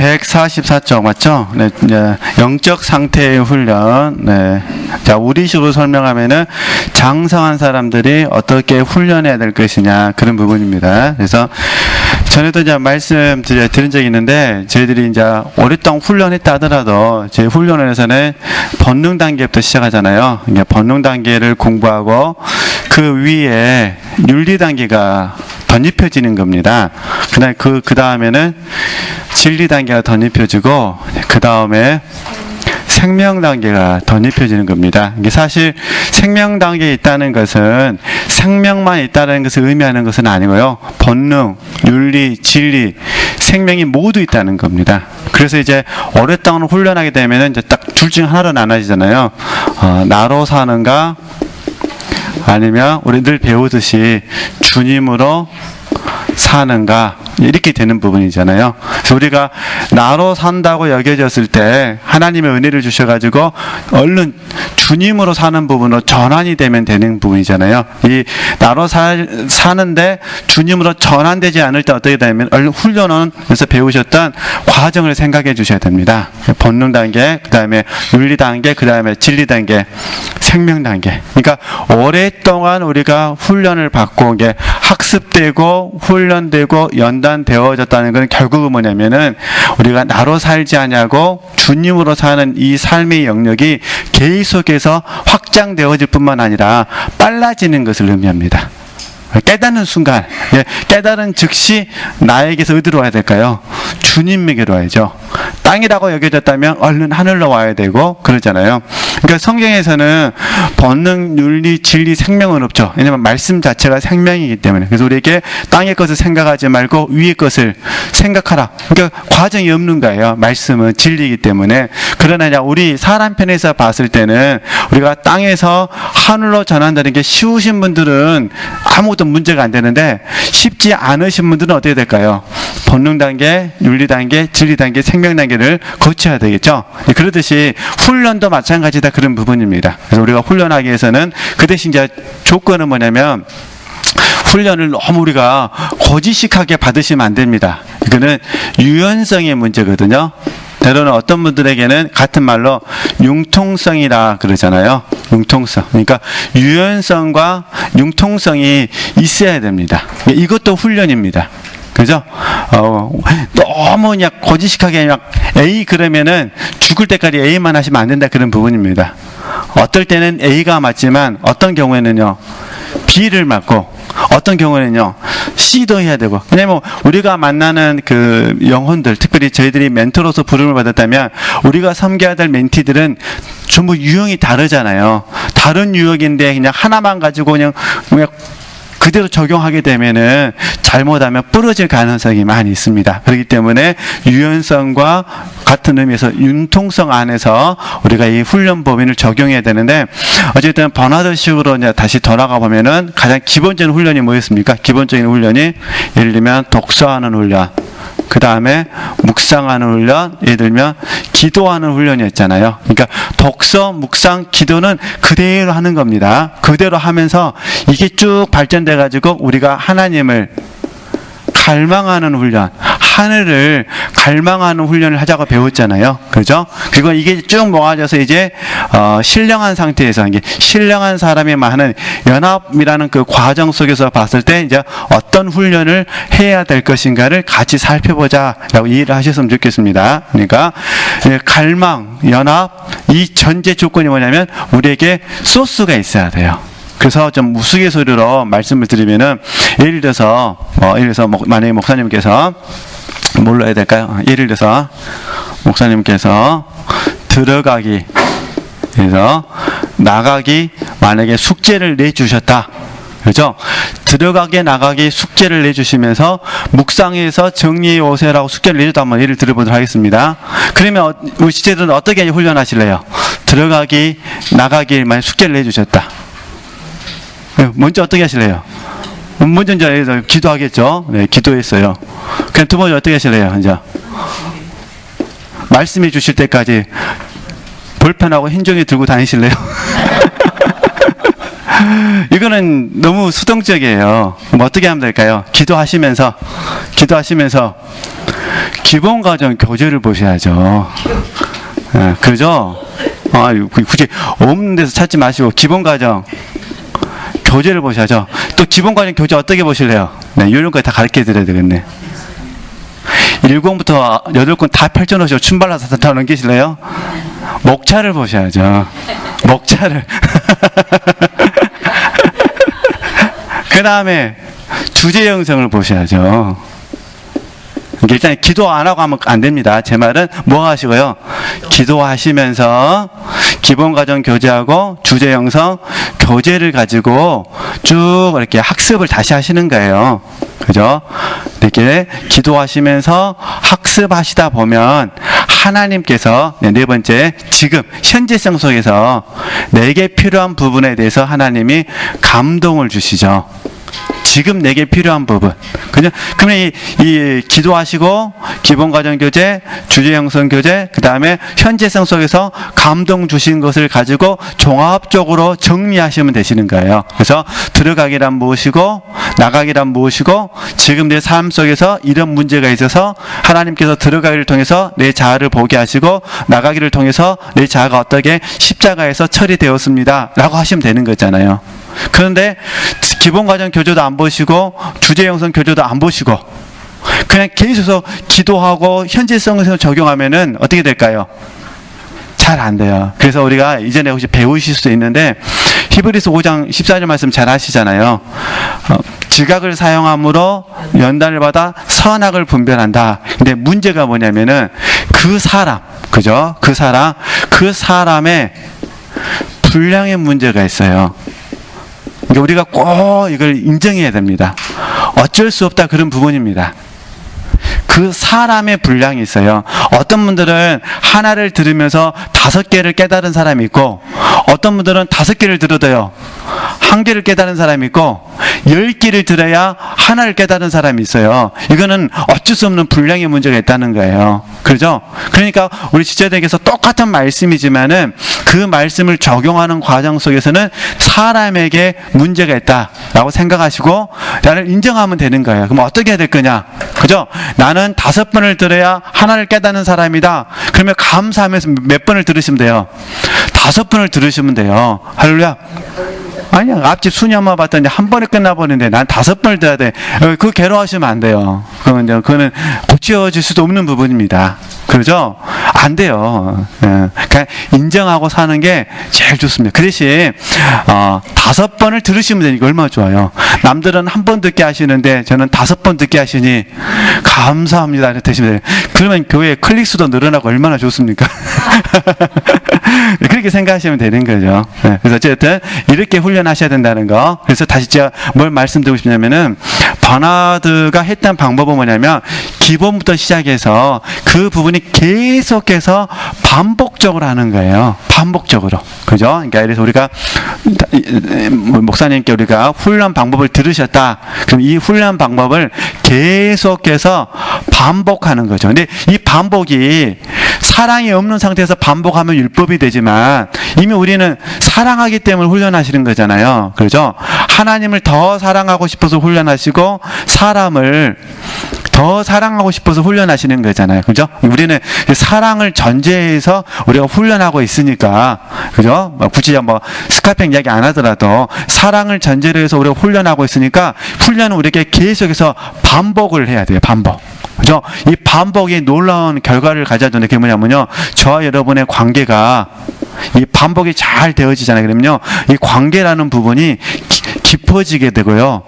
144쪽 맞죠? 네, 이제 영적 상태의 훈련. 네. 자, 우리식으로 설명하면은 장성한 사람들이 어떻게 훈련해야 될 것이냐 그런 부분입니다. 그래서 전에도 이제 말씀드린 적이 있는데 저희들이 이제 오랫동안 훈련했다 하더라도 제 훈련원에서는 본능 단계부터 시작하잖아요. 이게 본능 단계를 공부하고 그 위에 윤리 단계가 덧입혀지는 겁니다. 그 다음에는 진리 단계가 덧입혀지고 그 다음에 생명 단계가 덧입혀지는 겁니다. 이게 사실 생명 단계에 있다는 것은 생명만 있다는 것을 의미하는 것은 아니고요. 본능, 윤리, 진리, 생명이 모두 있다는 겁니다. 그래서 이제 오랫동안 훈련하게 되면은 이제 딱 둘 중 하나로 나눠지잖아요. 나로 사는가 아니면 우리 늘 배우듯이 주님으로 사는가 이렇게 되는 부분이잖아요. 그래서 우리가 나로 산다고 여겨졌을 때 하나님의 은혜를 주셔가지고 얼른 주님으로 사는 부분으로 전환이 되면 되는 부분이잖아요. 이 나로 사는데 주님으로 전환되지 않을 때 어떻게 되냐면 얼른 훈련원에서 배우셨던 과정을 생각해 주셔야 됩니다. 본능 단계, 그 다음에 윤리 단계, 그 다음에 진리 단계, 생명 단계. 그러니까 오랫동안 우리가 훈련을 받고 이게 학습되고 훈련되고 연단되어졌다는 건 결국은 뭐냐면은 우리가 나로 살지 않냐고 주님으로 사는 이 삶의 영역이 계속해서 확장되어질 뿐만 아니라 빨라지는 것을 의미합니다. 깨닫는 순간, 깨달은 즉시 나에게서 어디로 와야 될까요? 주님에게로 와야죠. 땅이라고 여겨졌다면 얼른 하늘로 와야 되고 그러잖아요. 그러니까 성경에서는 본능, 윤리, 진리, 생명은 없죠. 왜냐하면 말씀 자체가 생명이기 때문에. 그래서 우리에게 땅의 것을 생각하지 말고 위의 것을 생각하라. 그러니까 과정이 없는 거예요. 말씀은 진리이기 때문에. 그러나 우리 사람 편에서 봤을 때는 우리가 땅에서 하늘로 전환되는 게 쉬우신 분들은 아무것도 문제가 안 되는데 쉽지 않으신 분들은 어떻게 될까요? 본능 단계, 윤리 단계, 진리 단계, 생명 단계를 거쳐야 되겠죠. 그러듯이 훈련도 마찬가지다 그런 부분입니다. 그래서 우리가 훈련하기 위해서는 그 대신 이제 조건은 뭐냐면 훈련을 너무 우리가 고지식하게 받으시면 안 됩니다. 이거는 유연성의 문제거든요. 때로는 어떤 분들에게는 같은 말로 융통성이라 그러잖아요. 융통성. 그러니까 유연성과 융통성이 있어야 됩니다. 이것도 훈련입니다. 그죠? 너무 그냥 고지식하게 막 A 그러면은 죽을 때까지 A만 하시면 안 된다 그런 부분입니다. 어떨 때는 A가 맞지만 어떤 경우에는요 B를 맞고 어떤 경우에는요 C도 해야 되고. 왜냐면 우리가 만나는 그 영혼들, 특별히 저희들이 멘토로서 부름을 받았다면 우리가 섬겨야 될 멘티들은 전부 유형이 다르잖아요. 다른 유형인데 그냥 하나만 가지고 그냥 그대로 적용하게 되면은 잘못하면 부러질 가능성이 많이 있습니다. 그렇기 때문에 유연성과 같은 의미에서 융통성 안에서 우리가 이 훈련 범위를 적용해야 되는데 어쨌든 버나드식으로 이제 다시 돌아가 보면은 가장 기본적인 훈련이 뭐였습니까? 기본적인 훈련이 예를 들면 독서하는 훈련, 그 다음에 묵상하는 훈련, 예를 들면 기도하는 훈련이었잖아요. 그러니까 독서, 묵상, 기도는 그대로 하는 겁니다. 그대로 하면서 이게 쭉 발전돼 가지고 우리가 하나님을 갈망하는 훈련, 하늘을 갈망하는 훈련을 하자고 배웠잖아요. 그죠? 그리고 이게 쭉 모아져서 이제 신령한 상태에서 이게 신령한 사람이 많은 연합이라는 그 과정 속에서 봤을 때 이제 어떤 훈련을 해야 될 것인가를 같이 살펴보자라고 이해를 하셨으면 좋겠습니다. 그러니까 갈망, 연합 이 전제 조건이 뭐냐면 우리에게 소스가 있어야 돼요. 그래서 좀 우스갯소리로 말씀을 드리면은 예를 들어서 만약에 목사님께서 뭘로 해야 될까요? 예를 들어서 목사님께서 들어가기 그래서 나가기 만약에 숙제를 내주셨다. 그렇죠? 들어가기 나가기 숙제를 내주시면서 묵상해서 정리해 오세요라고 숙제를 내줬다 한번 예를 들어보도록 하겠습니다. 그러면 우리 지체들은 어떻게 훈련하실래요? 들어가기 나가기 만약 숙제를 내주셨다. 먼저 어떻게 하실래요? 먼저 이제 기도하겠죠. 네, 기도했어요. 그럼 두 번째 어떻게 하실래요? 이제 말씀해 주실 때까지 볼펜하고 흰종이 들고 다니실래요? 이거는 너무 수동적이에요. 그럼 어떻게 하면 될까요? 기도하시면서 기본 과정 교재를 보셔야죠. 그죠? 굳이 없는 데서 찾지 마시고 기본 과정 교재를 보셔야죠. 또 기본 과정 교재 어떻게 보실래요? 네, 이런 거 다 가르쳐 드려야 되겠네. 1권부터 8권 다 펼쳐놓으시고 춤발라서 다 넘기실래요? 목차를 보셔야죠. 목차를. 그 다음에 주제 형성을 보셔야죠. 일단 기도 안 하고 하면 안 됩니다. 제 말은 뭐 하시고요? 기도하시면서 기본 과정 교재하고 주제 형성 교재를 가지고 쭉 이렇게 학습을 다시 하시는 거예요. 그죠? 이렇게 기도하시면서 학습하시다 보면 하나님께서 네 번째 지금 현재성 속에서 내게 필요한 부분에 대해서 하나님이 감동을 주시죠. 지금 내게 필요한 부분. 그러면 이 기도하시고 기본 과정 교재, 주제 형성 교재, 그 다음에 현재성 속에서 감동 주신 것을 가지고 종합적으로 정리하시면 되시는 거예요. 그래서 들어가기란 무엇이고 나가기란 무엇이고 지금 내 삶 속에서 이런 문제가 있어서 하나님께서 들어가기를 통해서 내 자아를 보게 하시고 나가기를 통해서 내 자아가 어떻게 십자가에서 처리되었습니다 라고 하시면 되는 거잖아요. 그런데 기본 과정 교재도 안 보시고 주제 형성 교재도 안 보시고 그냥 계속 기도하고 현재성을 적용하면은 어떻게 될까요? 잘 안 돼요. 그래서 우리가 이전에 혹시 배우실 수도 있는데 히브리서 5장 14절 말씀 잘 아시잖아요. 지각을 사용함으로 연단을 받아 선악을 분별한다. 근데 문제가 뭐냐면은 그 사람, 그죠? 그 사람의 분량의 문제가 있어요. 그러니까 우리가 꼭 이걸 인정해야 됩니다. 어쩔 수 없다 그런 부분입니다. 그 사람의 분량이 있어요. 어떤 분들은 하나를 들으면서 5개를 깨달은 사람이 있고 어떤 분들은 5개를 들어도요 1개를 깨달은 사람이 있고 10개를 들어야 하나를 깨달은 사람이 있어요. 이거는 어쩔 수 없는 분량의 문제가 있다는 거예요. 그렇죠? 그러니까 우리 지체들에게서 똑같은 말씀이지만은 그 말씀을 적용하는 과정 속에서는 사람에게 문제가 있다라고 생각하시고 나를 인정하면 되는 거예요. 그럼 어떻게 해야 될 거냐? 그죠? 나는 5번을 들어야 하나를 깨닫는 사람이다. 그러면 감사하면서 몇 번을 들으시면 돼요? 5번을 들으시면 돼요. 할렐루야. 아니야, 앞집 순이 엄마 봤더니 한 번에 끝나버리는데 난 5번을 들어야 돼. 그거 괴로워하시면 안 돼요. 그거는 고쳐질 수도 없는 부분입니다. 그러죠? 안 돼요. 그러니까 인정하고 사는 게 제일 좋습니다. 그 대신 5번을 들으시면 되니까 얼마나 좋아요. 남들은 한 번 듣게 하시는데 저는 5번 듣게 하시니 감사합니다. 이렇게 되시면 돼요. 그러면 교회 클릭수도 늘어나고 얼마나 좋습니까? 그렇게 생각하시면 되는 거죠. 그래서 어쨌든 이렇게 훈련하셔야 된다는 거. 그래서 다시 제가 뭘 말씀드리고 싶냐면은 버나드가 했던 방법은 뭐냐면 기본부터 시작해서 그 부분이 계속해서 반복적으로 하는 거예요. 반복적으로. 그죠? 그러니까 그래서 우리가 목사님께 우리가 훈련 방법을 들으셨다. 그럼 이 훈련 방법을 계속해서 반복하는 거죠. 근데 이 반복이 사랑이 없는 상태에서 반복하면 율법이 되지만 이미 우리는 사랑하기 때문에 훈련하시는 거잖아요. 그렇죠? 하나님을 더 사랑하고 싶어서 훈련하시고 사람을 더 사랑하고 싶어서 훈련하시는 거잖아요. 그죠? 우리는 사랑을 전제해서 우리가 훈련하고 있으니까, 그죠? 굳이 스카펙 이야기 안 하더라도 사랑을 전제로 해서 우리가 훈련하고 있으니까 훈련은 우리에게 계속해서 반복을 해야 돼요. 반복. 그죠? 이 반복이 놀라운 결과를 가져다주는 게 뭐냐면요. 저와 여러분의 관계가 이 반복이 잘 되어지잖아요. 그러면요. 이 관계라는 부분이 깊어지게 되고요.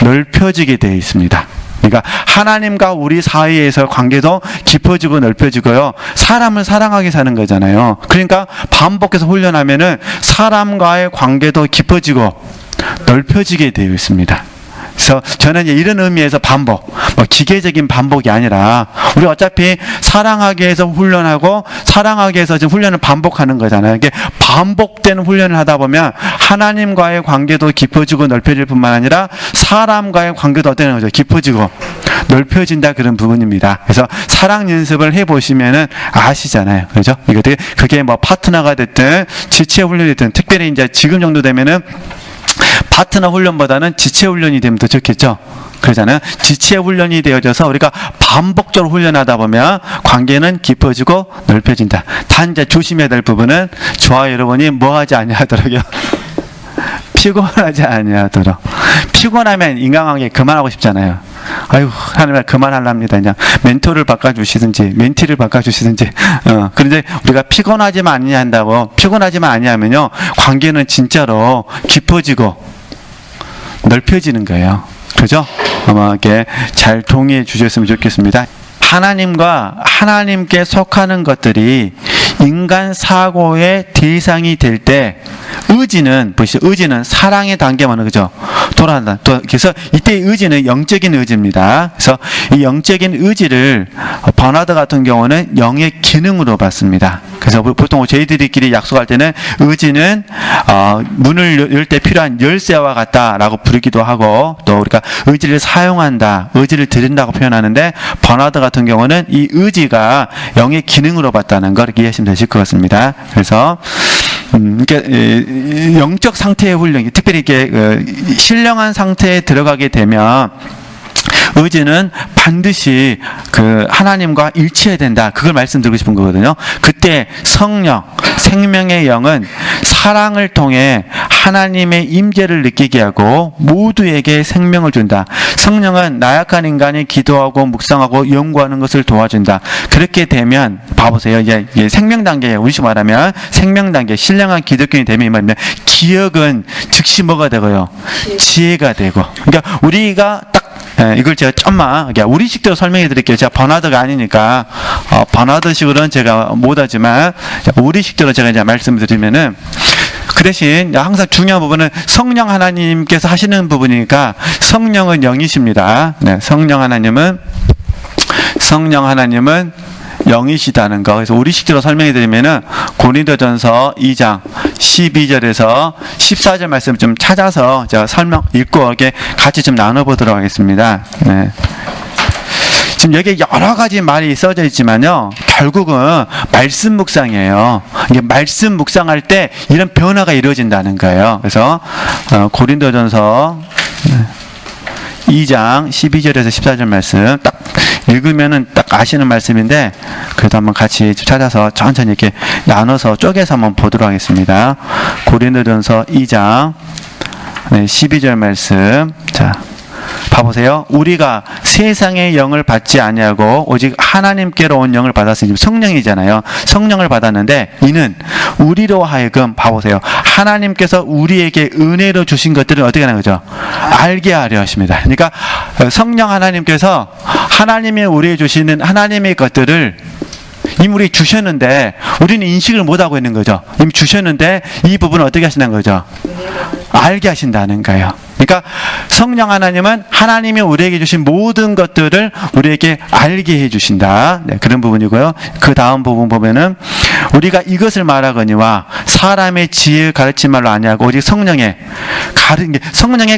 넓혀지게 되어 있습니다. 그러니까 하나님과 우리 사이에서 관계도 깊어지고 넓혀지고요. 사람을 사랑하게 사는 거잖아요. 그러니까 반복해서 훈련하면은 사람과의 관계도 깊어지고 넓혀지게 되어 있습니다. 그래서 저는 이런 의미에서 반복, 기계적인 반복이 아니라 우리 어차피 사랑하기 위해서 훈련하고 사랑하기 위해서 지금 훈련을 반복하는 거잖아요. 이게 반복된 훈련을 하다 보면 하나님과의 관계도 깊어지고 넓혀질 뿐만 아니라 사람과의 관계도 어떤 거죠? 깊어지고 넓혀진다 그런 부분입니다. 그래서 사랑 연습을 해보시면은 아시잖아요. 그렇죠? 그게 파트너가 됐든 지체 훈련이 됐든 특별히 이제 지금 정도 되면은 파트너 훈련보다는 지체 훈련이 되면 더 좋겠죠. 그러잖아요. 지체 훈련이 되어져서 우리가 반복적으로 훈련하다 보면 관계는 깊어지고 넓혀진다. 단 이제 조심해야 될 부분은 저와 여러분이 뭐 하지 아니하도록요. 피곤하지 아니하도록. 피곤하면 인간관계 그만하고 싶잖아요. 아유, 하나님 그만하랍니다. 그냥 멘토를 바꿔주시든지 멘티를 바꿔주시든지. 그런데 우리가 피곤하지만 아니한다고 피곤하지만 아니하면요 관계는 진짜로 깊어지고 넓혀지는 거예요. 그죠? 아마 이렇게 잘 동의해 주셨으면 좋겠습니다. 하나님과 하나님께 속하는 것들이 인간 사고의 대상이 될 때 의지는 보시죠. 의지는 사랑의 단계만은 그죠? 돌아간다. 그래서 이때 의지는 영적인 의지입니다. 그래서 이 영적인 의지를 버나드 같은 경우는 영의 기능으로 봤습니다. 그래서 보통 저희들끼리 약속할 때는 의지는 문을 열 때 필요한 열쇠와 같다라고 부르기도 하고 또 우리가 의지를 사용한다, 의지를 드린다고 표현하는데 버나드 같은 경우는 이 의지가 영의 기능으로 봤다는 걸 이해하시면 되실 것 같습니다. 그래서 영적 상태의 훈련, 특별히 이렇게 신령한 상태에 들어가게 되면 의지는 반드시 그 하나님과 일치해야 된다. 그걸 말씀드리고 싶은 거거든요. 그때 성령, 생명의 영은 사랑을 통해 하나님의 임재를 느끼게 하고 모두에게 생명을 준다. 성령은 나약한 인간이 기도하고 묵상하고 연구하는 것을 도와준다. 그렇게 되면 봐보세요. 이제 생명 단계에 우리식 말하면 생명 단계, 신령한 기독교인이 되면 이 말입니다. 기억은 즉시 뭐가 되고요? 지혜가 되고. 그러니까 우리가 딱 이걸 제가 좀만 우리식대로 설명해 드릴게요. 제가 버나드가 아니니까 버나드식으로는 제가 못하지만 우리식대로 제가 이제 말씀드리면은 그 대신 항상 중요한 부분은 성령 하나님께서 하시는 부분이니까 성령은 영이십니다. 네, 성령 하나님은 영이시다는 거. 그래서 우리식대로 설명해 드리면은 고린도전서 2장 12절에서 14절 말씀 좀 찾아서 제가 읽고 이렇게 같이 좀 나눠보도록 하겠습니다. 네. 지금 여기에 여러 가지 말이 써져 있지만요, 결국은 말씀 묵상이에요. 이게 말씀 묵상할 때 이런 변화가 이루어진다는 거예요. 그래서 고린도전서 2장 12절에서 14절 말씀 딱 읽으면은 딱 아시는 말씀인데 그래도 한번 같이 찾아서 천천히 이렇게 나눠서 쪼개서 한번 보도록 하겠습니다. 고린도전서 2장 12절 말씀. 자, 봐보세요. 우리가 세상의 영을 받지 아니하고 오직 하나님께로 온 영을 받았으니 성령이잖아요. 성령을 받았는데 이는 우리로 하여금 봐보세요. 하나님께서 우리에게 은혜로 주신 것들을 어떻게 하는 거죠? 알게 하려 하십니다. 그러니까 성령 하나님께서 하나님이 우리에게 주시는 하나님의 것들을 이미 우리 주셨는데 우리는 인식을 못하고 있는 거죠. 이미 주셨는데 이 부분을 어떻게 하신다는 거죠? 알게 하신다는 거예요. 그러니까 성령 하나님은 하나님이 우리에게 주신 모든 것들을 우리에게 알게 해주신다. 네, 그런 부분이고요. 그 다음 부분 보면은 우리가 이것을 말하거니와 사람의 지혜를 가르친 말로 아니하고 오직 성령의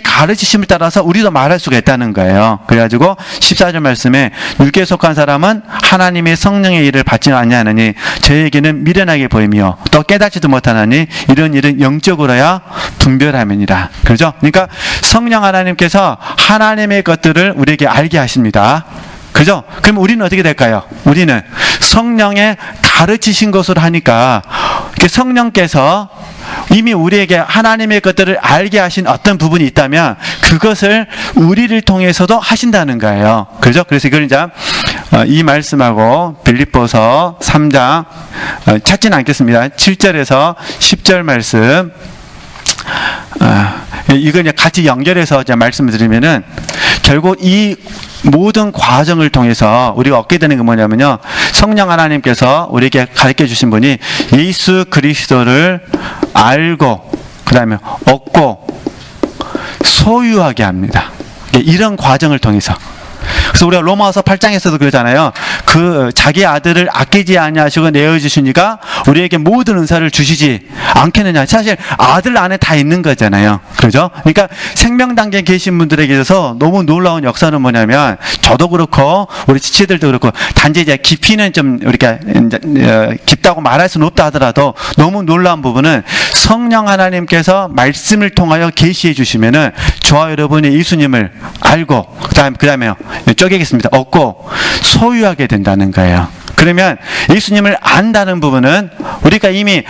가르치심을 따라서 우리도 말할 수가 있다는 거예요. 그래가지고 14절 말씀에 육에 속한 사람은 하나님의 성령의 일을 받지 아니하느니 저에게는 미련하게 보이며 또 깨닫지도 못하나니 이런 일은 영적으로야 분별함이니라. 그렇죠? 그러니까 성령 하나님께서 하나님의 것들을 우리에게 알게 하십니다. 그죠? 그럼 우리는 어떻게 될까요? 우리는 성령의 가르치신 것으로 하니까 성령께서 이미 우리에게 하나님의 것들을 알게 하신 어떤 부분이 있다면 그것을 우리를 통해서도 하신다는 거예요. 그죠? 그래서 이걸 이제 이 말씀하고 빌립보서 3장 찾지는 않겠습니다. 7절에서 10절 말씀 이걸 이제 같이 연결해서 이제 말씀을 드리면은 결국 이 모든 과정을 통해서 우리가 얻게 되는 게 뭐냐면요, 성령 하나님께서 우리에게 가르쳐 주신 분이 예수 그리스도를 알고 그 다음에 얻고 소유하게 합니다. 이런 과정을 통해서. 그래서 우리가 로마서 8장에서도 그러잖아요. 그 자기 아들을 아끼지 아니하시고 내어 주시니까 우리에게 모든 은사를 주시지 않겠느냐. 사실 아들 안에 다 있는 거잖아요. 그렇죠? 그러니까 생명 단계에 계신 분들에게 있어서 너무 놀라운 역사는 뭐냐면, 저도 그렇고 우리 지체들도 그렇고, 단지 이제 깊이는 좀 우리가 깊다고 말할 수는 없다 하더라도 너무 놀라운 부분은, 성령 하나님께서 말씀을 통하여 계시해 주시면은 저와 여러분이 예수님을 알고 그다음에요. 쪼개겠습니다. 얻고 소유하게 된다는 거예요. 그러면 예수님을 안다는 부분은 우리가 이미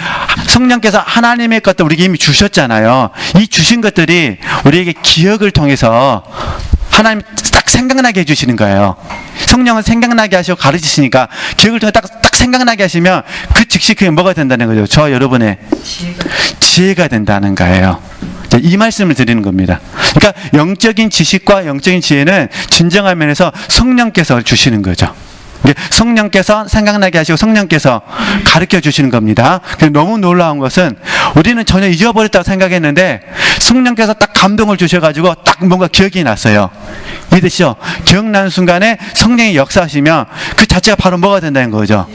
성령께서 하나님의 것들 우리에게 이미 주셨잖아요. 이 주신 것들이 우리에게 기억을 통해서 하나님 딱 생각나게 해주시는 거예요. 성령은 생각나게 하시고 가르치시니까 기억을 통해 딱 생각나게 하시면 그 즉시 그게 뭐가 된다는 거죠. 저 여러분의 지혜가 된다는 거예요. 이 말씀을 드리는 겁니다. 그러니까 영적인 지식과 영적인 지혜는 진정한 면에서 성령께서 주시는 거죠. 성령께서 생각나게 하시고 성령께서 가르쳐 주시는 겁니다. 너무 놀라운 것은, 우리는 전혀 잊어버렸다고 생각했는데 성령께서 딱 감동을 주셔가지고 딱 뭔가 기억이 났어요. 이해되시죠? 기억나는 순간에 성령이 역사하시면 그 자체가 바로 뭐가 된다는 거죠?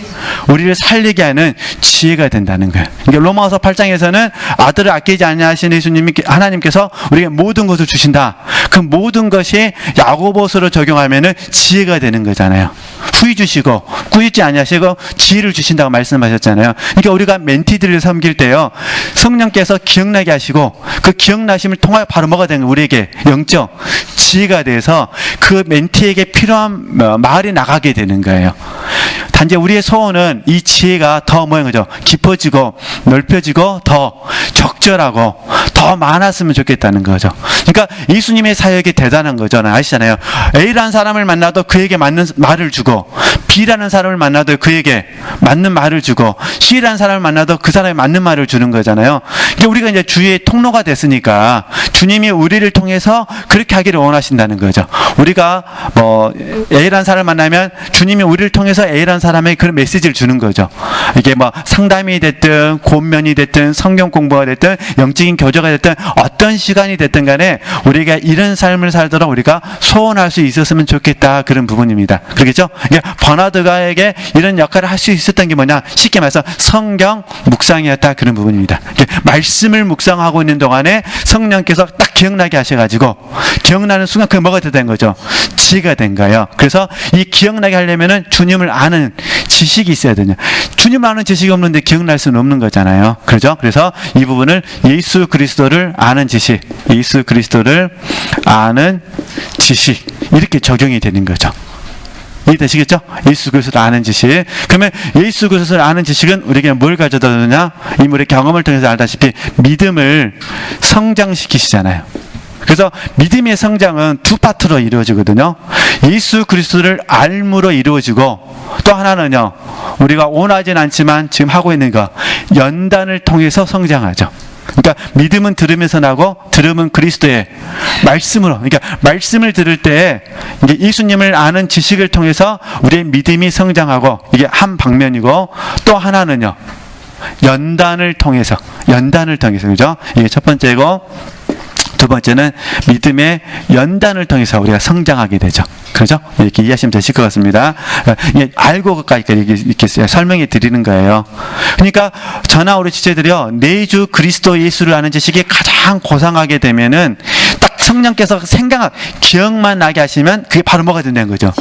우리를 살리게 하는 지혜가 된다는 거예요. 그러니까 로마서 8장에서는 아들을 아끼지 아니하시는 예수님이, 하나님께서 우리에게 모든 것을 주신다. 그 모든 것이 야고보서로 적용하면은 지혜가 되는 거잖아요. 후히 주시고 꾸짖지 아니하시고 지혜를 주신다고 말씀하셨잖아요. 그러니까 우리가 멘티들을 섬길 때요, 성령께서 기억나게 하시고 그 기억나심을 통하여 바로 뭐가 되는 거예요? 우리에게 영적 지혜가 돼서 그 멘티에게 필요한 말이 나가게 되는 거예요. 단지 우리의 소원은 이 지혜가 더 뭐인 거죠? 깊어지고 넓혀지고 더 적절하고 더 많았으면 좋겠다는 거죠. 그러니까 예수님의 사역이 대단한 거잖아요. 아시잖아요. A라는 사람을 만나도 그에게 맞는 말을 주고, B라는 사람을 만나도 그에게 맞는 말을 주고, C라는 사람을 만나도 그 사람에 맞는 말을 주는 거잖아요. 그러니까 우리가 이제 주의 통로가 됐으니까 주님이 우리를 통해서 그렇게 하기를 원하신다는 거죠. 우리가 뭐 A라는 사람을 만나면 주님이 우리를 통해서 A라는 사람에게 그런 메시지를 주는 거죠. 이게 뭐 상담이 됐든 권면이 됐든 성경 공부가 됐든 영적인 교제가 됐든 어떤 시간이 됐든 간에 우리가 이런 삶을 살도록 우리가 소원할 수 있었으면 좋겠다, 그런 부분입니다. 그렇겠죠? 그러니까 버나드가에게 이런 역할을 할 수 있었던 게 뭐냐, 쉽게 말해서 성경 묵상이었다, 그런 부분입니다. 말씀을 묵상하고 있는 동안에 성령께서 딱 기억나게 하셔가지고 기억나는 순간 그게 뭐가 된 거죠? 지혜가 된 거예요. 그래서 이 기억나게 하려면은 주님을 아는 지식이 있어야 되냐. 주님을 아는 지식이 없는데 기억날 수는 없는 거잖아요. 그렇죠? 그래서 이 부분을 예수 그리스도를 아는 지식, 예수 그리스도를 아는 지식, 이렇게 적용이 되는 거죠. 이해되시겠죠? 예수 그리스도를 아는 지식. 그러면 예수 그리스도를 아는 지식은 우리에게 뭘 가져다 주느냐? 이 우리 경험을 통해서 알다시피 믿음을 성장시키시잖아요. 그래서 믿음의 성장은 두 파트로 이루어지거든요. 예수 그리스도를 알므로 이루어지고, 또 하나는요, 우리가 원하진 않지만 지금 하고 있는 거, 연단을 통해서 성장하죠. 그러니까 믿음은 들으면서 나고, 들음은 그리스도의 말씀으로, 그러니까 말씀을 들을 때 이게 예수님을 아는 지식을 통해서 우리의 믿음이 성장하고, 이게 한 방면이고, 또 하나는요, 연단을 통해서, 그죠? 이게 첫 번째고, 두 번째는 믿음의 연단을 통해서 우리가 성장하게 되죠. 그렇죠? 이렇게 이해하시면 되실 것 같습니다. 알고까지 이렇게 설명해 드리는 거예요. 그러니까 저나 우리 지체들이요, 내주 그리스도 예수를 아는 지식이 가장 고상하게 되면은 딱 성령께서 기억만 나게 하시면 그게 바로 뭐가 된다는 거죠?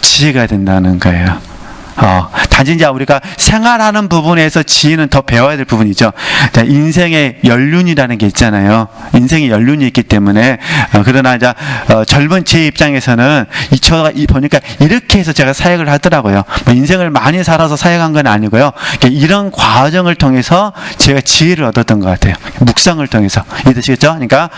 지혜가 된다는 거예요. 단지 이제 우리가 생활하는 부분에서 지혜는 더 배워야 될 부분이죠. 인생의 연륜이라는 게 있잖아요. 인생의 연륜이 있기 때문에, 그러나 이제 젊은 제 입장에서는 보니까 이렇게 해서 제가 사역을 하더라고요. 인생을 많이 살아서 사역한 건 아니고요. 이런 과정을 통해서 제가 지혜를 얻었던 것 같아요. 묵상을 통해서. 이해되시겠죠? 그러니까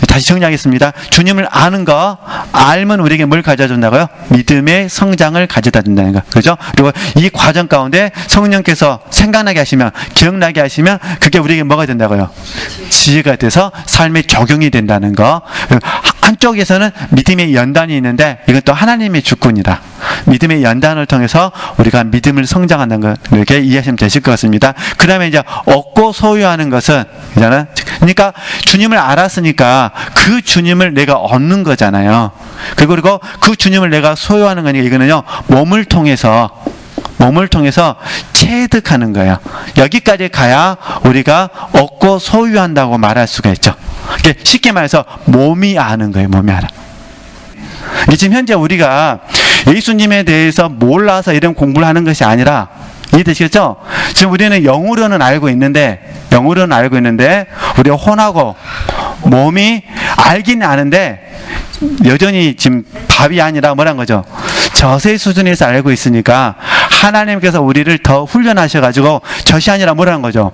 다시 정리하겠습니다. 주님을 아는 거, 알면 우리에게 뭘 가져준다고요? 믿음의 성장을 가져다 준다는 거. 그죠? 그리고 이 과정 가운데 성령께서 생각나게 하시면, 기억나게 하시면 그게 우리에게 뭐가 된다고요? 지혜가 돼서 삶에 적용이 된다는 거. 한쪽에서는 믿음의 연단이 있는데 이건 또 하나님의 주권이다. 믿음의 연단을 통해서 우리가 믿음을 성장하는 것, 이렇게 이해하시면 되실 것 같습니다. 그 다음에 이제 얻고 소유하는 것은, 그러니까 주님을 알았으니까 그 주님을 내가 얻는 거잖아요. 그리고 그 주님을 내가 소유하는 거니까 이거는요, 몸을 통해서 몸을 통해서 체득하는 거예요. 여기까지 가야 우리가 얻고 소유한다고 말할 수가 있죠. 쉽게 말해서 몸이 아는 거예요. 몸이 알아. 지금 현재 우리가 예수님에 대해서 몰라서 이런 공부를 하는 것이 아니라, 이해되시겠죠? 지금 우리는 영으로는 알고 있는데 우리가 혼하고 몸이 알긴 아는데 여전히 지금 밥이 아니라 뭐란 거죠? 젖의 수준에서 알고 있으니까 하나님께서 우리를 더 훈련하셔가지고 젖이 아니라 뭐라는 거죠?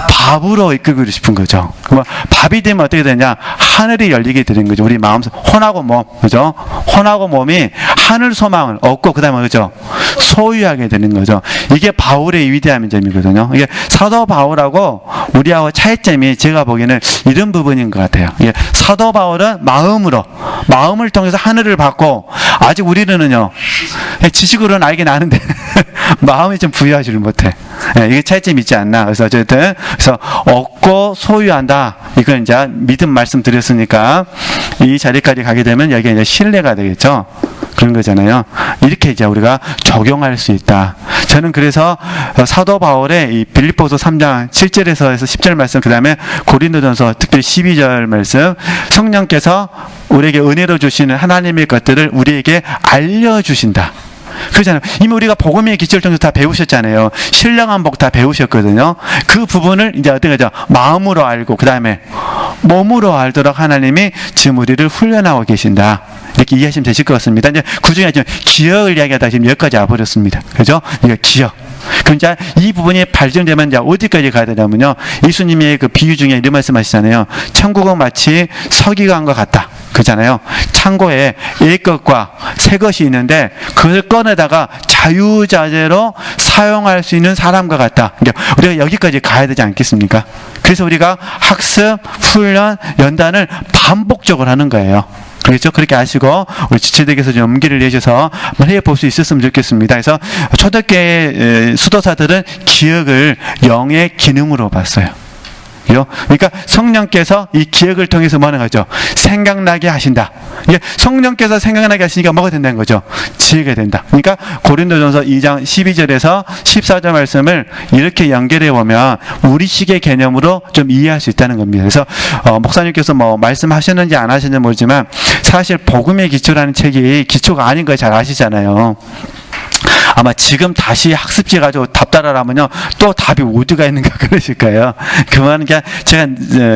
밥으로 이끌고 싶은 거죠. 그럼 밥이 되면 어떻게 되냐? 하늘이 열리게 되는 거죠. 우리 마음속 혼하고 몸, 그죠? 혼하고 몸이 하늘 소망을 얻고 그다음에 그죠? 소유하게 되는 거죠. 이게 바울의 위대한 점이거든요. 이게 사도 바울하고 우리하고 차이점이 제가 보기에는 이런 부분인 것 같아요. 이게 사도 바울은 마음을 통해서 하늘을 받고, 아직 우리는요 지식으로는 알긴 아는데 마음이 좀 부여하지를 못해. 이게 차이점이 있지 않나. 그래서 어쨌든 그래서 얻고 소유한다. 이건 이제 믿음 말씀 드렸으니까 이 자리까지 가게 되면 여기에 이제 신뢰가 되겠죠. 그런 거잖아요. 이렇게 이제 우리가 적용할 수 있다. 저는 그래서 사도 바울의 이 빌립보서 3장 7절에서 10절 말씀, 그 다음에 고린도전서 특별히 12절 말씀, 성령께서 우리에게 은혜로 주시는 하나님의 것들을 우리에게 알려주신다. 그렇잖아요. 이미 우리가 복음의 기초를 통해서 다 배우셨잖아요. 신령한 복 다 배우셨거든요. 그 부분을 이제 어떻게 하죠? 마음으로 알고 그 다음에 몸으로 알도록 하나님이 지금 우리를 훈련하고 계신다. 이렇게 이해하시면 되실 것 같습니다. 이제 그 중에 좀 기억을 이야기하다 지금 여기까지 와버렸습니다. 그죠? 이거 기억. 그럼 이제 이 부분이 발전되면 이제 어디까지 가야 되냐면요. 예수님의 그 비유 중에 이런 말씀 하시잖아요. 천국은 마치 서기관과 같다. 그잖아요. 창고에 옛것과 새 것이 있는데 그걸 꺼내다가 자유자재로 사용할 수 있는 사람과 같다. 우리가 여기까지 가야 되지 않겠습니까? 그래서 우리가 학습, 훈련, 연단을 반복적으로 하는 거예요. 그렇죠? 그렇게 아시고 우리 지체들에게서 좀 용기를 내셔서 한번 해볼 수 있었으면 좋겠습니다. 그래서 초대교회 수도사들은 기억을 영의 기능으로 봤어요. 그러니까 성령께서 이 기억을 통해서 뭐 하는 거죠? 생각나게 하신다. 이게 성령께서 생각나게 하시니까 뭐가 된다는 거죠? 지혜가 된다. 그러니까 고린도전서 2장 12절에서 14절 말씀을 이렇게 연결해 보면 우리식의 개념으로 좀 이해할 수 있다는 겁니다. 그래서 목사님께서 뭐 말씀하셨는지 안 하셨는지 모르지만 사실 복음의 기초라는 책이 기초가 아닌 거 잘 아시잖아요. 아마 지금 다시 학습지 가지고 답 따라라면요 또 답이 어디가 있는가 그러실 거예요. 그만 제가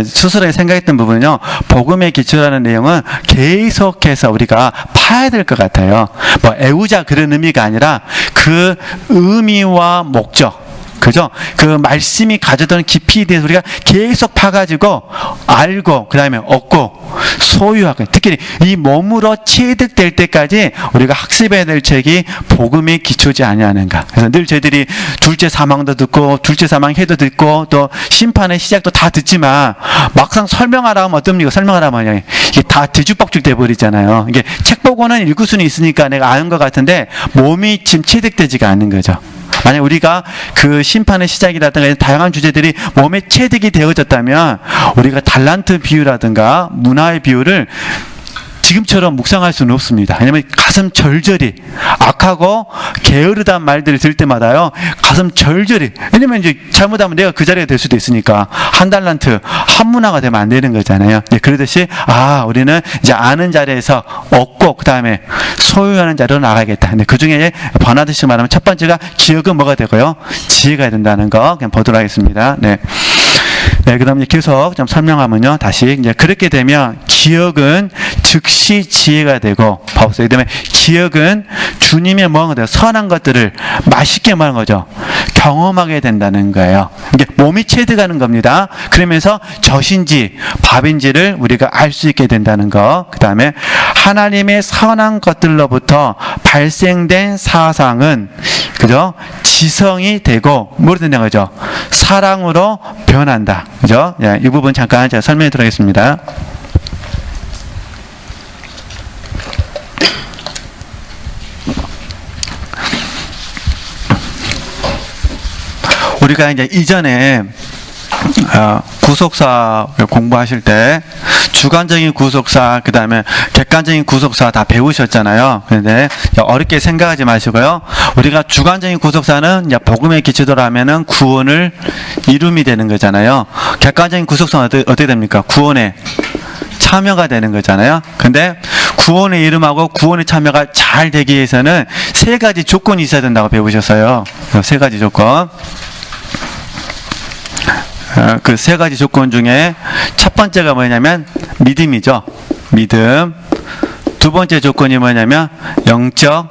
스스로 생각했던 부분은요, 복음의 기초라는 내용은 계속해서 우리가 파야 될 것 같아요. 뭐 애우자 그런 의미가 아니라 그 의미와 목적, 그죠? 그 말씀이 가져다는 깊이에 대해서 우리가 계속 파가지고 알고 그 다음에 얻고 소유하고, 특히 이 몸으로 체득될 때까지 우리가 학습해야 될 책이 복음의 기초지 아니하는가. 그래서 늘 저희들이 둘째 사망도 듣고 둘째 사망해도 듣고 또 심판의 시작도 다 듣지만 막상 설명하라 하면 어떻습니까? 설명하라 하면 이게 다 뒤죽박죽 돼버리잖아요. 이게 책 보고는 읽을 수는 있으니까 내가 아는 것 같은데 몸이 지금 체득되지가 않는 거죠. 만약 우리가 그 심판의 시작이라든가 다양한 주제들이 몸에 체득이 되어졌다면 우리가 달란트 비유라든가 문화의 비유를 지금처럼 묵상할 수는 없습니다. 왜냐하면 가슴 절절히 악하고 게으르다는 말들을 들을 때마다요 가슴 절절히, 왜냐면 이제 잘못하면 내가 그 자리에 될 수도 있으니까 한 달란트 한 문화가 되면 안 되는 거잖아요. 그러듯이 우리는 이제 아는 자리에서 얻고 그 다음에 소유하는 자리로 나가겠다. 근데 그 중에 번하듯이 말하면 첫 번째가 기억은 뭐가 되고요? 지혜가 된다는 거 그냥 보도록 하겠습니다. 네, 그 다음에 계속 좀 설명하면요. 다시 이제 그렇게 되면 기억은 즉시 지혜가 되고, 봐보세요. 그 다음에 기억은 주님의 뭐한 거죠? 선한 것들을 맛있게 뭐하는 거죠? 경험하게 된다는 거예요. 이게 몸이 체득하는 겁니다. 그러면서 젖인지 밥인지를 우리가 알 수 있게 된다는 거. 그 다음에 하나님의 선한 것들로부터 발생된 사상은 그죠? 지성이 되고 뭐로 된다는 거죠? 사랑으로 변한다. 그죠? 이 부분 잠깐 제가 설명해 드리겠습니다. 우리가 이제 이전에 구속사 공부하실 때 주관적인 구속사, 그 다음에 객관적인 구속사 다 배우셨잖아요. 그런데 어렵게 생각하지 마시고요. 우리가 주관적인 구속사는 복음의 기초대로 하면은 구원을 이룸이 되는 거잖아요. 객관적인 구속사는 어떻게 됩니까? 구원에 참여가 되는 거잖아요. 근데 구원의 이름하고 구원의 참여가 잘 되기 위해서는 세 가지 조건이 있어야 된다고 배우셨어요. 세 가지 조건. 그 세 가지 조건 중에 첫 번째가 뭐냐면 믿음이죠. 믿음. 두 번째 조건이 뭐냐면 영적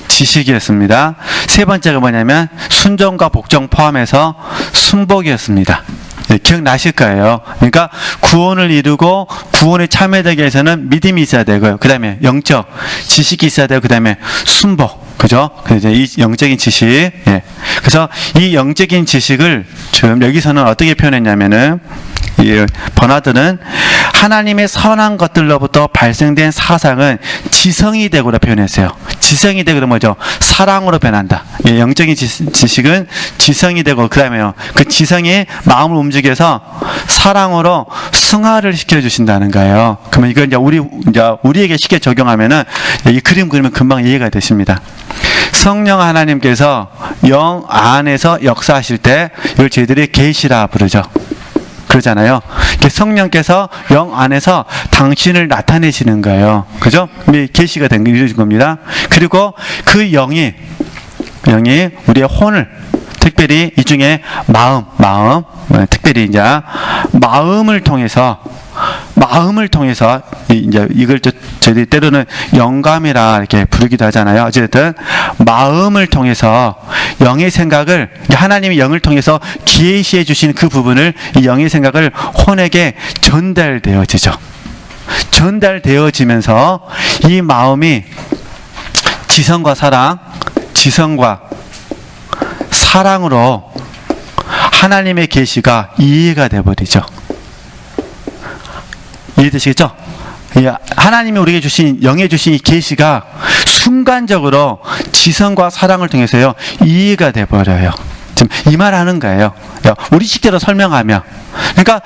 지식이었습니다. 세 번째가 뭐냐면 순종과 복종 포함해서 순복이었습니다. 네, 기억나실 거예요. 그러니까 구원을 이루고 구원에 참여되기 위해서는 믿음이 있어야 되고요. 그 다음에 영적 지식이 있어야 되고, 그 다음에 순복. 그죠? 그래서 이 영적인 지식. 예. 그래서 이 영적인 지식을 지금 여기서는 어떻게 표현했냐면은, 이 버나드는 하나님의 선한 것들로부터 발생된 사상은 지성이 되고라 표현했어요. 지성이 되고 뭐죠? 사랑으로 변한다. 예, 영적인 지식은 지성이 되고, 그 다음에요, 그 지성이 마음을 움직여서 사랑으로 승화를 시켜주신다는 거예요. 그러면 이거 이제 우리에게 쉽게 적용하면은 이 그림 그리면 금방 이해가 되십니다. 성령 하나님께서 영 안에서 역사하실 때 이걸 저희들이 계시라 부르죠. 그러잖아요. 성령께서 영 안에서 당신을 나타내시는 거예요. 그죠? 계시가 된 이루어진 겁니다. 그리고 그 영이 우리의 혼을, 특별히 이 중에 마음, 특별히 이제 마음을 통해서 이제 이걸 저희들이 때로는 영감이라 이렇게 부르기도 하잖아요. 어쨌든 마음을 통해서 영의 생각을, 하나님이 영을 통해서 계시해 주신 그 부분을, 이 영의 생각을 혼에게 전달되어지죠. 전달되어지면서 이 마음이 지성과 사랑으로 하나님의 계시가 이해가 되어버리죠. 이해되시겠죠? 하나님이 우리에게 주신, 영에 주신 이 계시가 순간적으로 지성과 사랑을 통해서요, 이해가 돼버려요. 지금 이 말 하는 거예요. 우리 식대로 설명하면. 그러니까,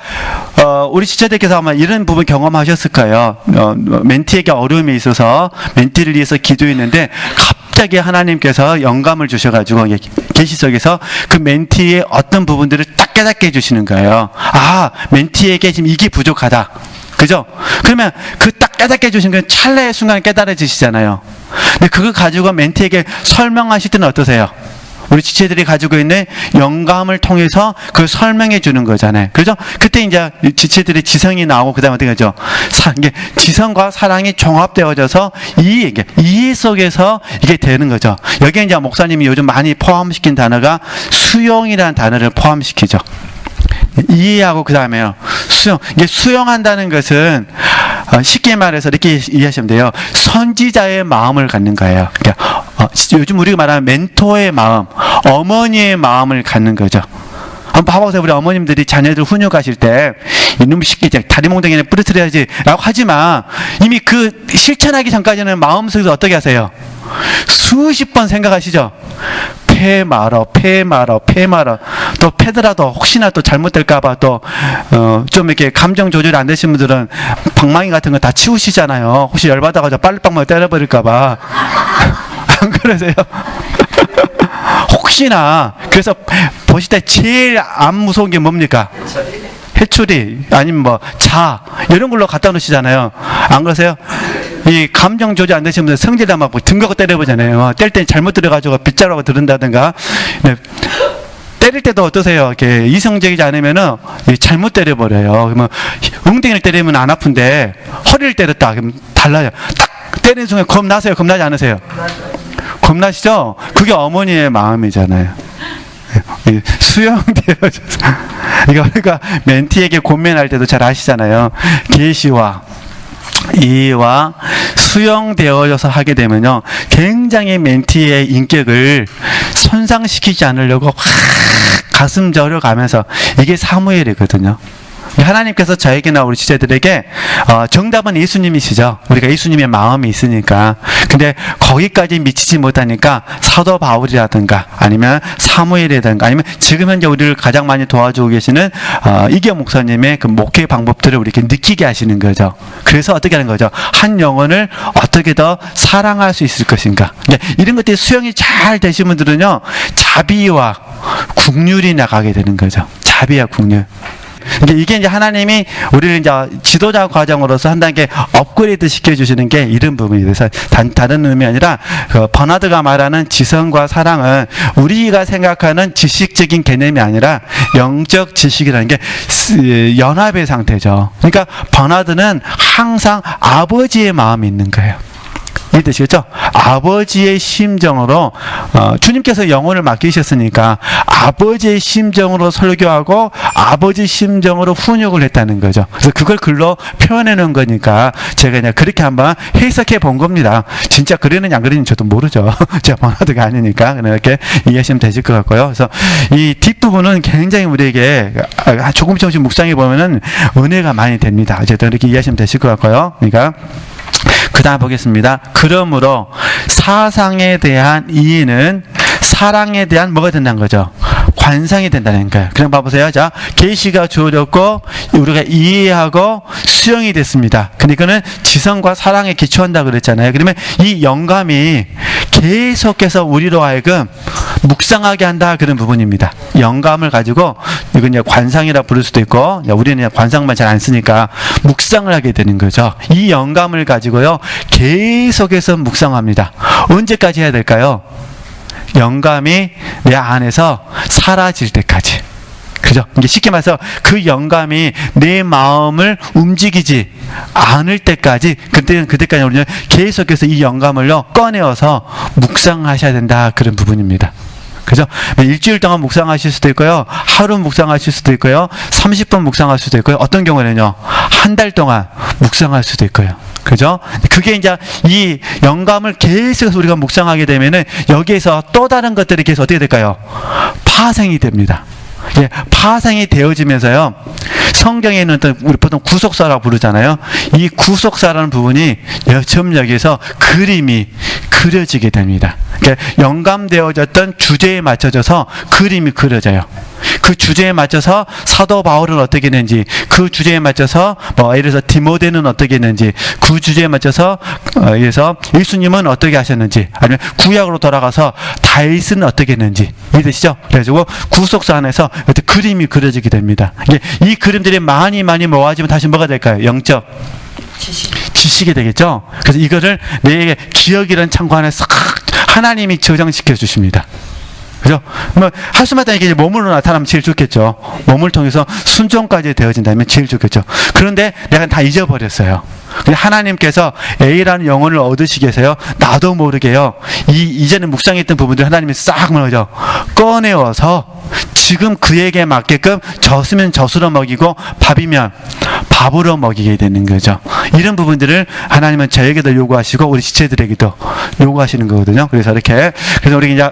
우리 지체들께서 아마 이런 부분 경험하셨을 거예요. 멘티에게 어려움이 있어서 멘티를 위해서 기도했는데, 갑자기 하나님께서 영감을 주셔가지고, 계시 속에서 그 멘티의 어떤 부분들을 딱 깨닫게 해주시는 거예요. 아, 멘티에게 지금 이게 부족하다. 그죠? 그러면 그 딱 깨닫게 해주신 건 찰나의 순간에 깨달아지시잖아요. 근데 그거 가지고 멘티에게 설명하실 때는 어떠세요? 우리 지체들이 가지고 있는 영감을 통해서 그걸 설명해 주는 거잖아요. 그죠? 그때 이제 지체들의 지성이 나오고, 그 다음에 어떻게 하죠? 이게 지성과 사랑이 종합되어져서 이해 속에서 이게 되는 거죠. 여기에 이제 목사님이 요즘 많이 포함시킨 단어가 수용이라는 단어를 포함시키죠. 이해하고, 그 다음에요, 수용. 이게 수용한다는 것은, 쉽게 말해서 이렇게 이해하시면 돼요. 선지자의 마음을 갖는 거예요. 그러니까, 요즘 우리가 말하는 멘토의 마음, 어머니의 마음을 갖는 거죠. 한번 봐보세요. 우리 어머님들이 자녀들 훈육하실 때, 이놈의 새끼, 다리 몽둥이에 부러뜨려야지 라고 하지만, 이미 그 실천하기 전까지는 마음속에서 어떻게 하세요? 수십 번 생각하시죠? 패 말어. 또 패더라도 혹시나 또 잘못될까봐 또, 좀 이렇게 감정 조절이 안 되신 분들은 방망이 같은 거 다 치우시잖아요. 혹시 열받아가지고 빨래방망이 때려버릴까봐. 안 그러세요? 혹시나. 그래서 보실 때 제일 안 무서운 게 뭡니까? 해초리, 아니면 뭐, 이런 걸로 갖다 놓으시잖아요. 안 그러세요? 이 감정 조절 안 되시는 분들 성질나 막 등 갖고 때려보잖아요. 뗄 때 잘못 들어가지고 빗자루가 들은다든가. 네. 때릴 때도 어떠세요? 이렇게 이성적이지 않으면은 잘못 때려버려요. 그러면 웅덩이를 때리면 안 아픈데 허리를 때렸다. 그러면 달라요. 딱 때리는 순간 겁나세요? 겁나지 않으세요? 겁나시죠? 그게 어머니의 마음이잖아요. 수용되어져서. 그러니까 멘티에게 권면할 때도 잘 아시잖아요. 계시와 이해와 수용되어져서 하게 되면요, 굉장히 멘티의 인격을 손상시키지 않으려고 가슴 저려가면서, 이게 사무엘이거든요. 하나님께서 저에게나 우리 지체들에게 정답은 예수님이시죠. 우리가 예수님의 마음이 있으니까. 근데 거기까지 미치지 못하니까 사도 바울이라든가 아니면 사무엘이라든가 아니면 지금 현재 우리를 가장 많이 도와주고 계시는 이겨 목사님의 그 목회 방법들을 우리에게 느끼게 하시는 거죠. 그래서 어떻게 하는 거죠? 한 영혼을 어떻게 더 사랑할 수 있을 것인가. 이런 것들이 수용이 잘 되신 분들은요, 자비와 국률이 나가게 되는 거죠. 자비와 국률. 이게 이제 하나님이 우리를 이제 지도자 과정으로서 한 단계 업그레이드 시켜주시는 게 이런 부분이 돼서 다른 의미 아니라 버나드가 말하는 지성과 사랑은 우리가 생각하는 지식적인 개념이 아니라 영적 지식이라는 게 연합의 상태죠. 그러니까 버나드는 항상 아버지의 마음이 있는 거예요. 이해되시겠죠? 아버지의 심정으로 주님께서 영혼을 맡기셨으니까 아버지의 심정으로 설교하고 아버지 심정으로 훈육을 했다는 거죠. 그래서 그걸 글로 표현해 놓은 거니까 제가 그냥 그렇게 한번 해석해 본 겁니다. 진짜 그러느냐 안 그러는지 저도 모르죠. 제가 버나드가 아니니까 이렇게 이해하시면 되실 것 같고요. 그래서 이 뒷부분은 굉장히 우리에게 조금씩 묵상해 보면은 은혜가 많이 됩니다. 어쨌든 이렇게 이해하시면 되실 것 같고요. 그러니까 그 다음 보겠습니다. 그러므로 사상에 대한 이해는 사랑에 대한 뭐가 된다는 거죠? 관상이 된다는 거예요. 그냥 봐보세요. 자, 계시가 주어졌고 우리가 이해하고 수용이 됐습니다. 근데 이거는 지성과 사랑에 기초한다 그랬잖아요. 그러면 이 영감이 계속해서 우리로 하여금 묵상하게 한다 그런 부분입니다. 영감을 가지고 이건 이제 관상이라 부를 수도 있고 우리는 관상만 잘 안 쓰니까 묵상을 하게 되는 거죠. 이 영감을 가지고요 계속해서 묵상합니다. 언제까지 해야 될까요? 영감이 내 안에서 사라질 때까지. 그죠? 이게 쉽게 말해서 그 영감이 내 마음을 움직이지 않을 때까지, 그때까지 우리는 계속해서 이 영감을요 꺼내어서 묵상하셔야 된다 그런 부분입니다. 그죠? 일주일 동안 묵상하실 수도 있고요, 하루 묵상하실 수도 있고요, 30분 묵상할 수도 있고요, 어떤 경우에는요 한 달 동안 묵상할 수도 있고요. 그죠? 그게 이제 이 영감을 계속해서 우리가 묵상하게 되면은 여기에서 또 다른 것들이 계속 어떻게 될까요? 파생이 됩니다. 예, 파생이 되어지면서요 성경에는 우리 보통 구속사라고 부르잖아요. 이 구속사라는 부분이 점점 여기에서 그림이 그려지게 됩니다. 그러니까 영감되어졌던 주제에 맞춰져서 그림이 그려져요. 그 주제에 맞춰서 사도 바울은 어떻게 했는지, 그 주제에 맞춰서 예를 들어서 디모데는 어떻게 했는지, 그 주제에 맞춰서 그래서 예수님은 어떻게 하셨는지, 아니면 구약으로 돌아가서 다윗은 어떻게 했는지 이해되시죠? 그래가지고 구속사 안에서 그림이 그려지게 됩니다. 이 그림들이 많이 모아지면 다시 뭐가 될까요? 영적 지식이 되겠죠? 그래서 이거를 내 기억이라는 창고 안에 싹 하나님이 저장시켜 주십니다. 그죠? 할 수만 있다는 게 몸으로 나타나면 제일 좋겠죠. 몸을 통해서 순종까지 되어진다면 제일 좋겠죠. 그런데 내가 다 잊어버렸어요. 근데 하나님께서 A라는 영혼을 얻으시기 위해서요, 나도 모르게요, 이제는 묵상했던 부분들 하나님이 싹 뭐죠? 꺼내어서 지금 그에게 맞게끔 젖으면 젖으로 먹이고 밥이면 밥으로 먹이게 되는 거죠. 이런 부분들을 하나님은 저에게도 요구하시고 우리 지체들에게도 요구하시는 거거든요. 그래서 우리 이제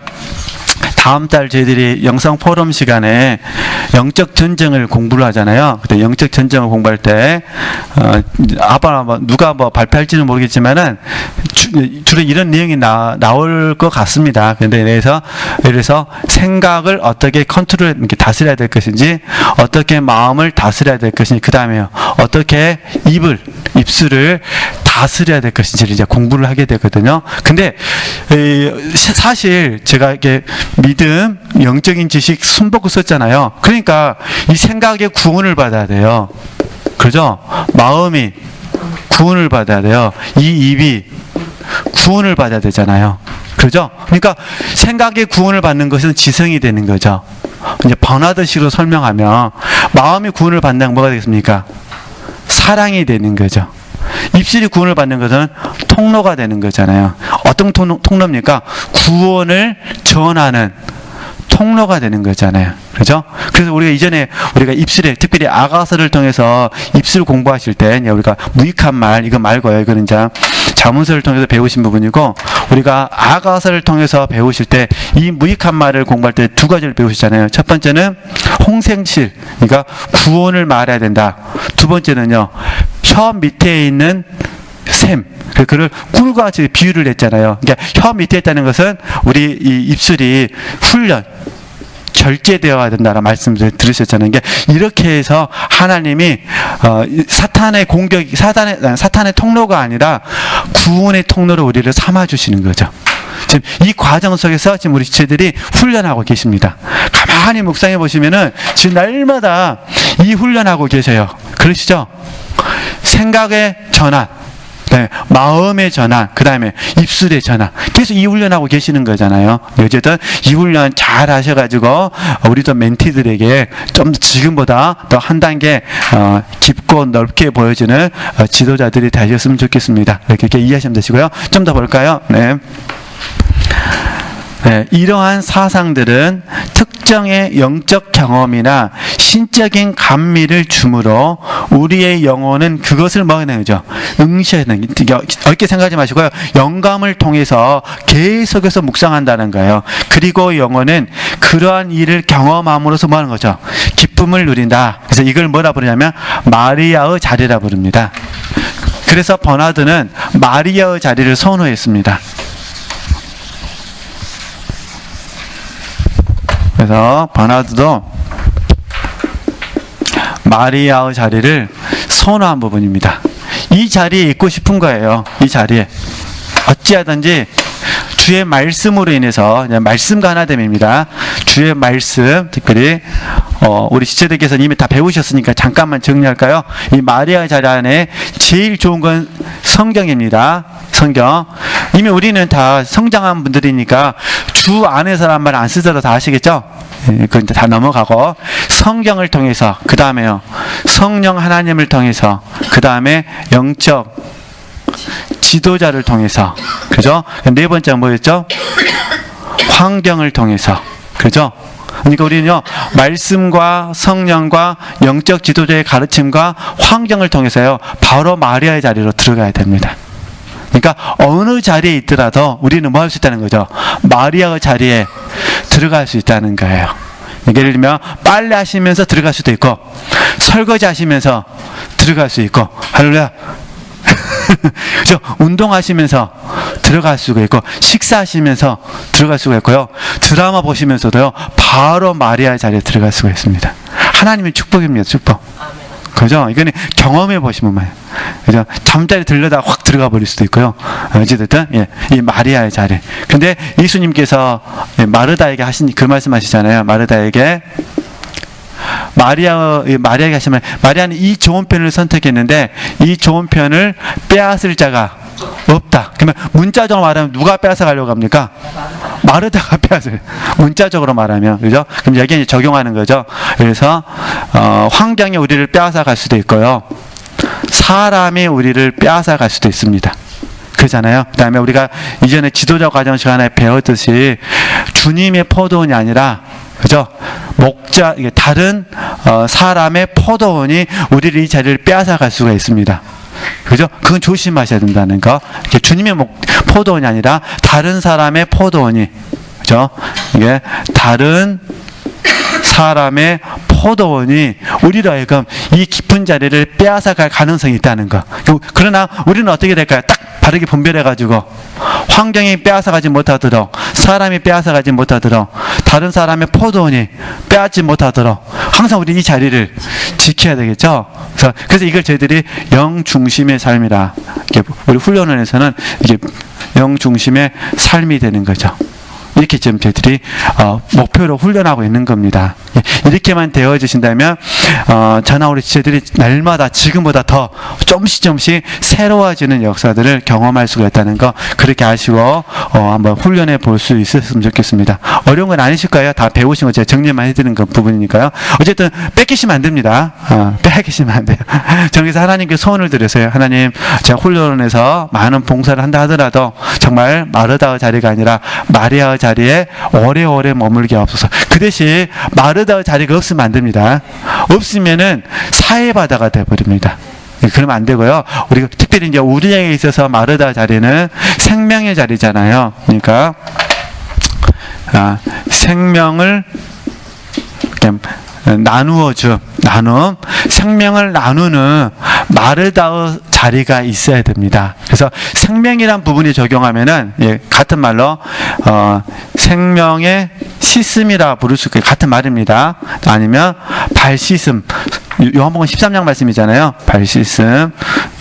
다음 달 저희들이 영성 포럼 시간에 영적 전쟁을 공부를 하잖아요. 그때 영적 전쟁을 공부할 때 누가 발표할지는 모르겠지만은 주로 이런 내용이 나올 것 같습니다. 그런데 그래서 생각을 어떻게 컨트롤 이렇게 다스려야 될 것인지, 어떻게 마음을 다스려야 될 것인지, 그 다음에요 어떻게 입술을 다스려야 될 것인지를 이제 공부를 하게 되거든요. 근데 사실 제가 이렇게 믿음, 영적인 지식 순복을 썼잖아요. 그러니까 이 생각에 구원을 받아야 돼요. 그죠? 마음이 구원을 받아야 돼요. 이 입이 구원을 받아야 되잖아요. 그죠? 그러니까 생각에 구원을 받는 것은 지성이 되는 거죠. 이제 버나드식으로 설명하면 마음이 구원을 받는 뭐가 되겠습니까? 사랑이 되는 거죠. 입술이 구원을 받는 것은 통로가 되는 거잖아요. 어떤 통로입니까? 구원을 전하는 통로가 되는 거잖아요. 그죠? 그래서 우리가 이전에 입술에, 특별히 아가서를 통해서 입술 공부하실 때 우리가 무익한 말, 이거 말고요. 이거는 이제 자문서를 통해서 배우신 부분이고, 우리가 아가서를 통해서 배우실 때 이 무익한 말을 공부할 때 두 가지를 배우시잖아요. 첫 번째는 홍생실, 그러니까 구원을 말해야 된다. 두 번째는요, 혀 밑에 있는 샘, 그걸 꿀과 같이 비유를 했잖아요. 그러니까 혀 밑에 있다는 것은 우리 이 입술이 훈련, 절제되어야 된다는 말씀을 들으셨잖아요. 그러니까 이렇게 해서 하나님이 사탄의 공격, 사탄의 통로가 아니라 구원의 통로로 우리를 삼아주시는 거죠. 지금 이 과정 속에서 지금 우리 지체들이 훈련하고 계십니다. 가만히 묵상해 보시면은 지금 날마다 이 훈련하고 계셔요. 그러시죠? 생각의 전환, 네, 마음의 전환, 그 다음에 입술의 전환. 계속 이 훈련하고 계시는 거잖아요. 어쨌든 이 훈련 잘 하셔가지고 우리도 멘티들에게 좀 지금보다 더 한 단계 깊고 넓게 보여지는 지도자들이 되셨으면 좋겠습니다. 이렇게 이해하시면 되시고요. 좀 더 볼까요? 네. 네, 이러한 사상들은 특정의 영적 경험이나 신적인 감미를 주므로 우리의 영혼은 그것을 뭐하는 거죠? 응시하는, 어렵게 생각하지 마시고요. 영감을 통해서 계속해서 묵상한다는 거예요. 그리고 영혼은 그러한 일을 경험함으로써 뭐하는 거죠? 기쁨을 누린다. 그래서 이걸 뭐라 부르냐면 마리아의 자리라 부릅니다. 그래서 버나드는 마리아의 자리를 선호했습니다. 그래서 버나드도 마리아의 자리를 선호한 부분입니다. 이 자리에 있고 싶은 거예요. 이 자리에 어찌하든지 주의 말씀으로 인해서, 말씀과 하나됨입니다. 주의 말씀, 특별히 우리 지체들께서는 이미 다 배우셨으니까 잠깐만 정리할까요? 이 마리아의 자리 안에 제일 좋은 건 성경입니다. 성경. 이미 우리는 다 성장한 분들이니까 주 안에서란 말 안 쓰더라도 다 아시겠죠? 그건 다 넘어가고, 성경을 통해서, 그 다음에요, 성령 하나님을 통해서, 그 다음에 영적 지도자를 통해서, 그죠? 네 번째가 뭐였죠? 환경을 통해서, 그죠? 그러니까 우리는요, 말씀과 성령과 영적 지도자의 가르침과 환경을 통해서요, 바로 마리아의 자리로 들어가야 됩니다. 그러니까 어느 자리에 있더라도 우리는 뭐 할 수 있다는 거죠? 마리아의 자리에 들어갈 수 있다는 거예요. 예를 들면 빨래 하시면서 들어갈 수도 있고, 설거지 하시면서 들어갈 수 있고, 할렐루야. 그죠? 운동하시면서 들어갈 수가 있고, 식사하시면서 들어갈 수가 있고요. 드라마 보시면서도요, 바로 마리아의 자리에 들어갈 수가 있습니다. 하나님의 축복입니다. 축복. 그죠? 이거는 경험해 보시면 말이에요. 그죠? 잠자리 들려다 확 들어가 버릴 수도 있고요. 어찌됐든, 예, 이 마리아의 자리. 근데 예수님께서 마르다에게 하신 그 말씀 하시잖아요. 마르다에게. 마리아에게 하시면, 마리아는 이 좋은 편을 선택했는데, 이 좋은 편을 빼앗을 자가 없다. 그러면 문자적으로 말하면 누가 빼앗아 가려고 합니까? 마르다가 빼앗을. 문자적으로 말하면, 그죠? 그럼 여기에 이제 적용하는 거죠. 그래서 환경이 우리를 빼앗아 갈 수도 있고요, 사람이 우리를 빼앗아 갈 수도 있습니다. 그렇잖아요. 그 다음에 우리가 이전에 지도자 과정 시간에 배웠듯이 주님의 포도원이 아니라, 그죠? 목자, 이게 다른 사람의 포도원이 우리를 이 자리를 빼앗아 갈 수가 있습니다. 그죠? 그건 조심하셔야 된다는 거. 주님의 포도원이 아니라 다른 사람의 포도원이, 그죠? 이게 다른 사람의 포도원이 우리로 하여금 이 깊은 자리를 빼앗아 갈 가능성이 있다는 거. 그러나 우리는 어떻게 될까요? 딱 바르게 분별해가지고, 환경이 빼앗아가지 못하도록, 사람이 빼앗아가지 못하도록, 다른 사람의 포도원이 빼앗지 못하도록 항상 우리 이 자리를 지켜야 되겠죠. 그래서 이걸 저희들이 영 중심의 삶이라, 우리 훈련원에서는 이게 영 중심의 삶이 되는 거죠. 이렇게 지금 저희들이 목표로 훈련하고 있는 겁니다. 이렇게만 되어주신다면 저나 우리 지체들이 날마다 지금보다 더 조금씩 새로워지는 역사들을 경험할 수가 있다는 거, 그렇게 아시고 한번 훈련해 볼 수 있었으면 좋겠습니다. 어려운 건 아니실 거예요. 다 배우신 거 제가 정리만 해드리는 그 부분이니까요. 어쨌든 뺏기시면 안 됩니다. 뺏기시면 안 돼요. 저기서 하나님께 소원을 드렸어요. 하나님, 제가 훈련원에서 많은 봉사를 한다 하더라도 정말 마르다의 자리가 아니라 마리아의 자리에 오래오래 머물게 하옵소서. 그 대신 마르다의 자리가 없으면 안 됩니다. 없으면은 사해바다가 되어버립니다. 그러면 안 되고요. 우리가 특별히 이제 우리에게 있어서 마르다 자리는 생명의 자리잖아요. 그러니까 생명을 나눔, 생명을 나누는 마르다의 자리가 있어야 됩니다. 그래서 생명이란 부분이 적용하면은 같은 말로 생명의 씻음이라 부를 수 있고 같은 말입니다. 아니면 발 씻음. 요한복음 13장 말씀이잖아요. 발 씻음.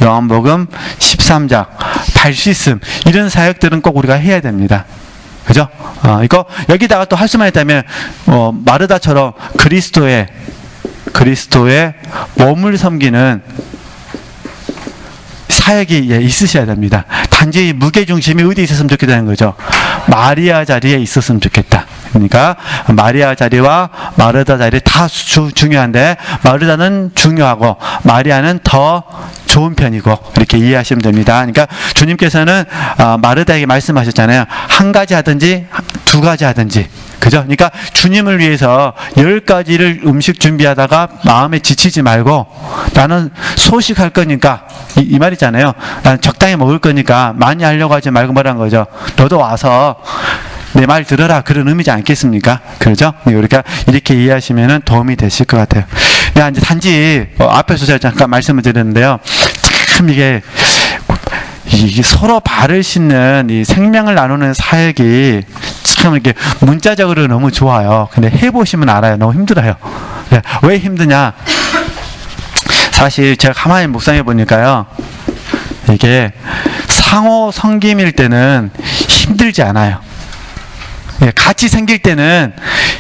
요한복음 13장 발 씻음. 이런 사역들은 꼭 우리가 해야 됩니다. 그죠? 이거 여기다가 또 할 수만 있다면 마르다처럼 그리스도의 몸을 섬기는 사역이 있으셔야 됩니다. 단지 무게중심이 어디 있었으면 좋겠다는 거죠. 마리아 자리에 있었으면 좋겠다. 그러니까 마리아 자리와 마르다 자리 다 중요한데 마르다는 중요하고 마리아는 더 좋은 편이고 이렇게 이해하시면 됩니다. 그러니까 주님께서는 마르다에게 말씀하셨잖아요. 한 가지 하든지 두 가지 하든지. 그죠? 그러니까 주님을 위해서 10가지를 음식 준비하다가 마음에 지치지 말고 나는 소식할 거니까 이 말이잖아요. 나는 적당히 먹을 거니까 많이 하려고 하지 말고 뭐란 거죠. 너도 와서 내 말 들어라 그런 의미지 않겠습니까? 그렇죠? 그러니까 이렇게 이해하시면 도움이 되실 것 같아요. 이제 단지 앞에서 제가 잠깐 말씀을 드렸는데요. 참 이게 서로 발을 씻는 이 생명을 나누는 사역이 참 이렇게 문자적으로 너무 좋아요. 근데 해보시면 알아요. 너무 힘들어요. 왜 힘드냐? 사실 제가 가만히 묵상해 보니까요. 이게 상호 섬김일 때는 힘들지 않아요. 같이 생길 때는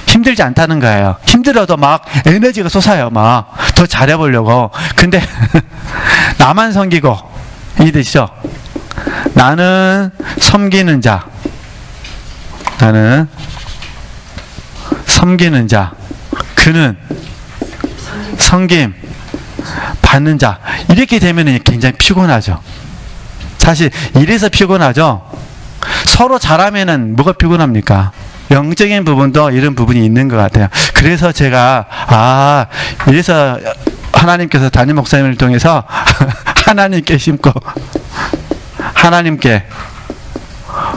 힘들지 않다는 거예요. 힘들어도 막 에너지가 솟아요. 막 더 잘해보려고. 근데 나만 섬기고 이해되시죠? 나는 섬기는 자. 나는 섬기는 자. 그는 섬김 받는 자. 이렇게 되면 굉장히 피곤하죠. 사실 이래서 피곤하죠. 서로 잘하면은 뭐가 피곤합니까? 영적인 부분도 이런 부분이 있는 것 같아요. 그래서 제가 이래서 하나님께서 담임 목사님을 통해서 하나님께 심고 하나님께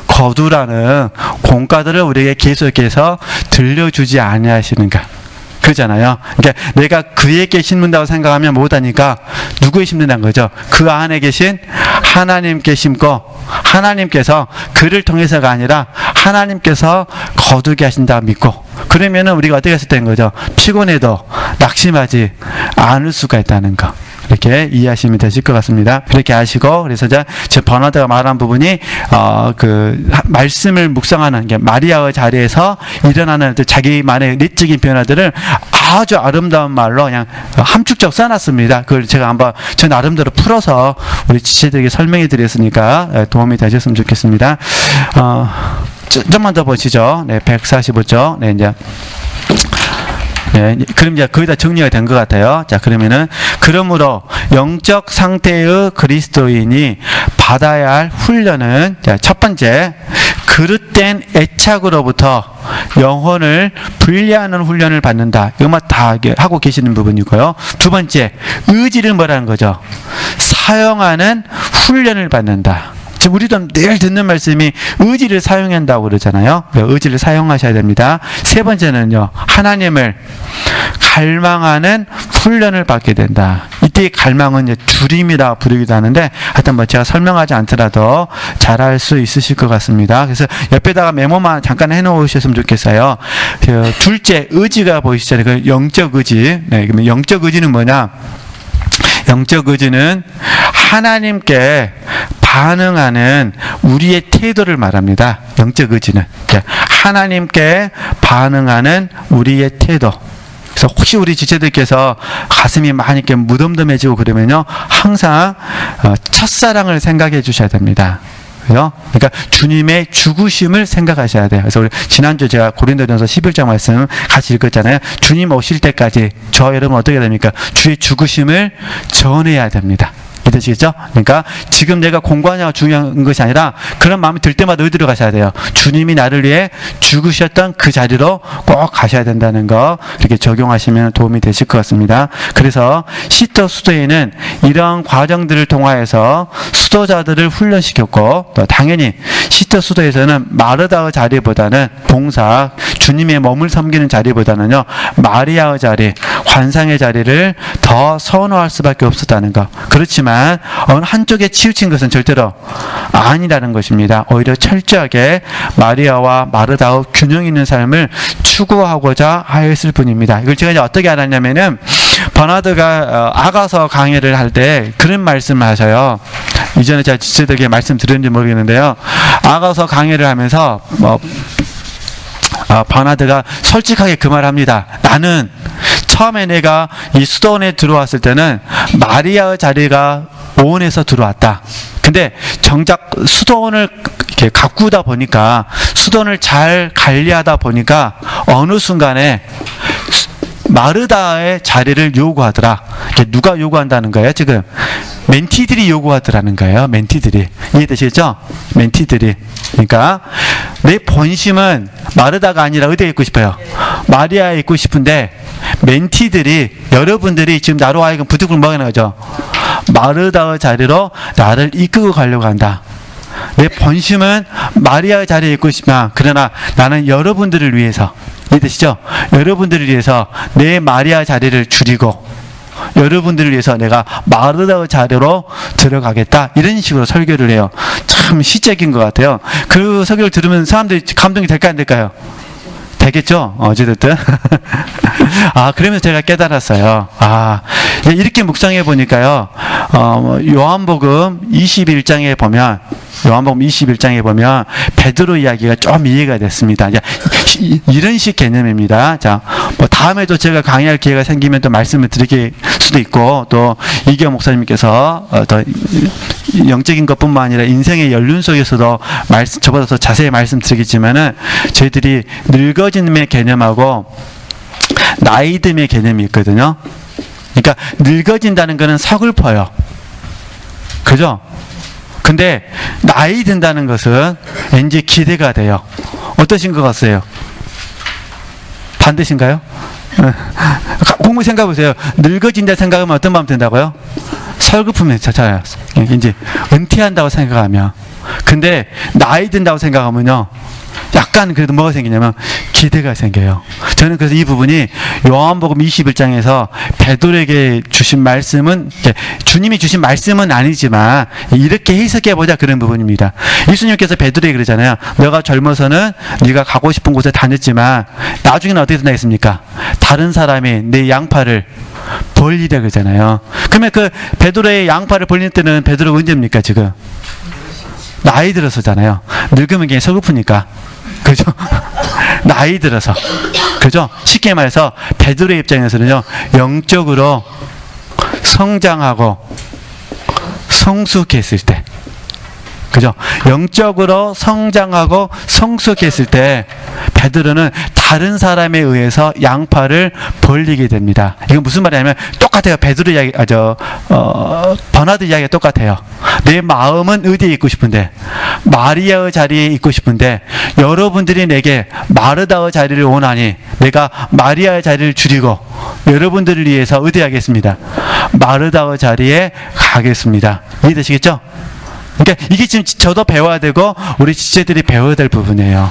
거두라는 공과들을 우리에게 계속해서 들려주지 아니하시는가. 그러잖아요. 그러니까 내가 그에게 심는다고 생각하면 못하니까 누구에 심는다는 거죠? 그 안에 계신 하나님께 심고 하나님께서 그를 통해서가 아니라 하나님께서 거두게 하신다 믿고 그러면은 우리가 어떻게 했을 때인 거죠? 피곤해도 낙심하지 않을 수가 있다는 거. 이렇게 이해하시면 되실 것 같습니다. 이렇게 아시고 그래서 제 버나드가 말한 부분이 그 말씀을 묵상하는 게 마리아의 자리에서 일어나는 자기만의 내적인 변화들을 아주 아름다운 말로 그냥 함축적 써놨습니다. 그걸 제가 한번 제 나름대로 풀어서 우리 지체들에게 설명해 드렸으니까 도움이 되셨으면 좋겠습니다. 좀만 더 보시죠. 네, 145쪽. 네, 이제. 네, 그럼 이제 거의 다 정리가 된 것 같아요. 자, 그러므로 영적 상태의 그리스도인이 받아야 할 훈련은, 자, 첫 번째, 그릇된 애착으로부터 영혼을 분리하는 훈련을 받는다. 이것만 다 하고 계시는 부분이고요. 두 번째, 의지를 뭐라는 거죠? 사용하는 훈련을 받는다. 지금 우리도 늘 듣는 말씀이 의지를 사용한다고 그러잖아요. 의지를 사용하셔야 됩니다. 세 번째는요, 하나님을 갈망하는 훈련을 받게 된다. 이때 갈망은 이제 주림이라 부르기도 하는데, 하여튼 뭐 제가 설명하지 않더라도 잘할 수 있으실 것 같습니다. 그래서 옆에다가 메모만 잠깐 해놓으셨으면 좋겠어요. 둘째, 의지가 보이시잖아요. 그 영적 의지. 네, 그러면 영적 의지는 뭐냐? 영적 의지는 하나님께 반응하는 우리의 태도를 말합니다. 영적 의지는 하나님께 반응하는 우리의 태도. 그래서 혹시 우리 지체들께서 가슴이 많이 이렇게 무덤덤해지고 그러면요, 항상 첫사랑을 생각해 주셔야 됩니다. 그러니까 주님의 죽으심을 생각하셔야 돼요. 그래서 우리 지난주 제가 고린도전서 11장 말씀 같이 읽었잖아요. 주님 오실 때까지 저 여러분 어떻게 됩니까? 주의 죽으심을 전해야 됩니다. 이해되시겠죠? 그러니까 지금 내가 공부하냐가 중요한 것이 아니라 그런 마음이 들 때마다 어디로 가셔야 돼요? 주님이 나를 위해 죽으셨던 그 자리로 꼭 가셔야 된다는 거 이렇게 적용하시면 도움이 되실 것 같습니다. 그래서 시터 수도에는 이러한 과정들을 통하여서 수도자들을 훈련시켰고 또 당연히 시터 수도에서는 마르다의 자리보다는 봉사, 주님의 몸을 섬기는 자리보다는요 마리아의 자리, 환상의 자리를 더 선호할 수밖에 없었다는 것. 그렇지만 어느 한쪽에 치우친 것은 절대로 아니라는 것입니다. 오히려 철저하게 마리아와 마르다의 균형 있는 삶을 추구하고자 하였을 뿐입니다. 이걸 제가 이제 어떻게 알았냐면은 버나드가 아가서 강해를 할 때 그런 말씀을 하셔요. 이전에 제가 지체들에게 말씀드렸는지 모르겠는데요. 아가서 강해를 하면서 버나드가 솔직하게 그 말을 합니다. 나는 처음에 내가 이 수도원에 들어왔을 때는 마리아의 자리가 오원에서 들어왔다. 근데 정작 수도원을 이렇게 가꾸다 보니까 수도원을 잘 관리하다 보니까 어느 순간에 마르다의 자리를 요구하더라. 누가 요구한다는 거예요? 지금 멘티들이 요구하더라는 거예요. 멘티들이. 이해되시겠죠? 멘티들이. 그러니까 내 본심은 마르다가 아니라 어디에 있고 싶어요? 마리아에 있고 싶은데 멘티들이, 여러분들이 지금 나로 하여금 부득불 먹이는 거죠. 마르다의 자리로 나를 이끌고 가려고 한다. 내 본심은 마리아의 자리에 있고 싶지만 그러나 나는 여러분들을 위해서, 이해되시죠? 여러분들을 위해서 내 마리아 자리를 줄이고 여러분들을 위해서 내가 마르다의 자리로 들어가겠다. 이런 식으로 설교를 해요. 참 시적인 것 같아요. 그 설교를 들으면 사람들이 감동이 될까요? 안 될까요? 되겠죠? 어찌됐든. 그러면서 제가 깨달았어요. 이렇게 묵상해 보니까요, 요한복음 21장에 보면, 베드로 이야기가 좀 이해가 됐습니다. 이런 식 개념입니다. 자, 다음에도 제가 강의할 기회가 생기면 또 말씀을 드릴 수도 있고, 또 이기호 목사님께서 더 영적인 것뿐만 아니라 인생의 연륜 속에서도 저보다 더 자세히 말씀드리겠지만은, 저희들이 늙어짐의 개념하고 나이듦의 개념이 있거든요. 그러니까 늙어진다는 거는 서글퍼요. 그죠? 근데 나이 든다는 것은 왠지 기대가 돼요. 어떠신 것 같아요? 반대신가요? 공부 생각해 보세요. 늙어진다 생각하면 어떤 마음 든다고요? 설글픔이 찾아요. 이제 은퇴한다고 생각하면. 근데 나이 든다고 생각하면요, 약간 그래도 뭐가 생기냐면 기대가 생겨요. 저는 그래서 이 부분이 요한복음 21장에서 베드로에게 주신 말씀은, 주님이 주신 말씀은 아니지만 이렇게 해석해보자, 그런 부분입니다. 예수님께서 베드로에게 그러잖아요. 너가 젊어서는 네가 가고 싶은 곳에 다녔지만 나중에는 어떻게 된다겠습니까? 다른 사람이 내 양팔을 벌리라 그러잖아요. 그러면 그 베드로의 양팔을 벌릴 때는 베드로가 언제입니까? 지금 나이 들어서잖아요. 늙으면 그냥 서글프니까. 그죠? 나이 들어서. 그죠? 쉽게 말해서 베드로의 입장에서는요, 영적으로 성장하고 성숙했을 때, 그죠? 영적으로 성장하고 성숙했을 때 베드로는 다른 사람에 의해서 양팔을 벌리게 됩니다. 이건 무슨 말이냐면 똑같아요. 베드로 이야기, 버나드 이야기가 똑같아요. 내 마음은 어디에 있고 싶은데, 마리아의 자리에 있고 싶은데 여러분들이 내게 마르다의 자리를 원하니 내가 마리아의 자리를 줄이고 여러분들을 위해서 어디 하겠습니다? 마르다의 자리에 가겠습니다. 이해되시겠죠? 그러니까 이게 지금 저도 배워야 되고 우리 지체들이 배워야 될 부분이에요.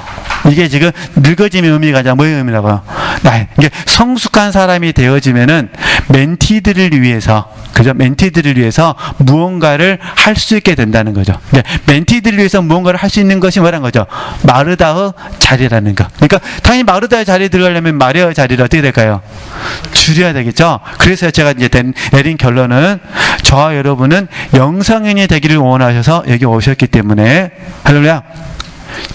이게 지금 늙어짐의 의미가 아니라 뭐의 의미라고요? 이게 성숙한 사람이 되어지면은 멘티들을 위해서, 그죠? 멘티들을 위해서 무언가를 할 수 있게 된다는 거죠. 멘티들을 위해서 무언가를 할 수 있는 것이 뭐라는 거죠? 마르다의 자리라는 거. 그러니까 당연히 마르다의 자리에 들어가려면 마리아의 자리를 어떻게 될까요? 줄여야 되겠죠? 그래서 제가 이제 내린 결론은, 저와 여러분은 영성인이 되기를 원하셔서 여기 오셨기 때문에, 할렐루야,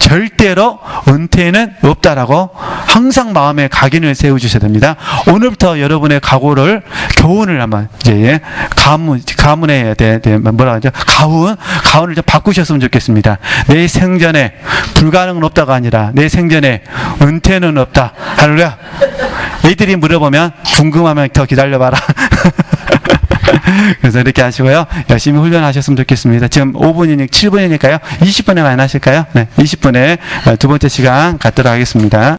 절대로 은퇴는 없다라고 항상 마음에 각인을 세워주셔야 됩니다. 오늘부터 여러분의 교훈을 한번 이제 가문에 뭐라 하죠? 가훈을 좀 바꾸셨으면 좋겠습니다. 내 생전에 불가능은 없다가 아니라 내 생전에 은퇴는 없다. 할렐루야. 애들이 물어보면 궁금하면 더 기다려봐라. 그래서 이렇게 하시고요. 열심히 훈련하셨으면 좋겠습니다. 지금 7분이니까요. 20분에 만나실까요? 네, 20분에 두 번째 시간 갖도록 하겠습니다.